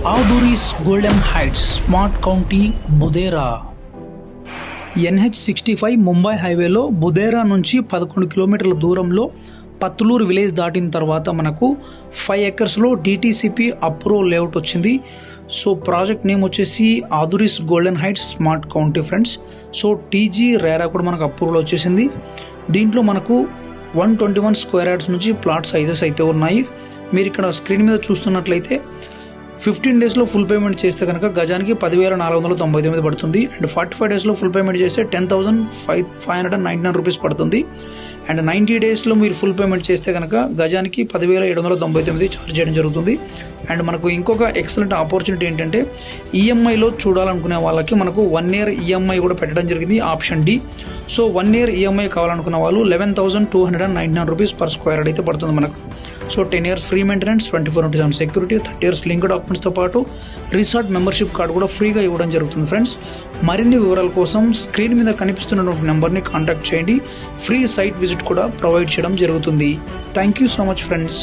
ఆదూరిస్ golden heights smart county Budera. NH65 Mumbai హైవేలో బుదేరా నుంచి 11 కిలోమీటర్ల దూరంలో పత్తులూరు విలేజ్ దాటిన తర్వాత మనకు 5 ఎకర్స్లో DTCP అప్రూవల్ లేఅవుట్ వచ్చింది. సో ప్రాజెక్ట్ నేమ్ వచ్చేసి Aduris golden heights smart county friends. So TG RERA కూడా మనకు అప్రూవల్ వచ్చేసింది. దీంట్లో మనకు 121 స్క్వేర్ యార్డ్స్ నుంచి ప్లాట్ సైజెస్ అయితే ఉన్నాయి. మీరు ఇక్కడ స్క్రీన్ మీద చూస్తున్నట్లయితే 15 డేస్లో ఫుల్ పేమెంట్ చేస్తే కనుక గజానికి 10,499 పడుతుంది. అండ్ 45 డేస్లో ఫుల్ పేమెంట్ చేస్తే 10,599 రూపీస్ పడుతుంది. అండ్ 90 డేస్లో మీరు ఫుల్ పేమెంట్ చేస్తే కనుక గజానికి 10,799 ఛార్జ్ చేయడం జరుగుతుంది. అండ్ మనకు ఇంకొక ఎక్సలెంట్ ఆపర్చునిటీ ఏంటంటే ఈఎంఐలో చూడాలనుకునే వాళ్ళకి మనకు 1 year ఈఎంఐ కూడా పెట్టడం జరిగింది, option D. So 1 year EMI కావాలనుకున్న వాళ్ళు 11,299 రూపీస్ పర్ స్క్వేర్ యార్డ్ అయితే పడుతుంది మనకు. So 10 years free maintenance, 24/7 security, 30 years link డాక్యుమెంట్స్తో పాటు రిసార్ట్ మెంబర్షిప్ కార్డు కూడా ఫ్రీగా ఇవ్వడం జరుగుతుంది ఫ్రెండ్స్. మరిన్ని వివరాల కోసం స్క్రీన్ మీద కనిపిస్తున్నటువంటి నెంబర్ని కాంటాక్ట్ చేయండి. ఫ్రీ సైట్ విజిట్ కూడా ప్రొవైడ్ చేయడం జరుగుతుంది. Thank you so much friends.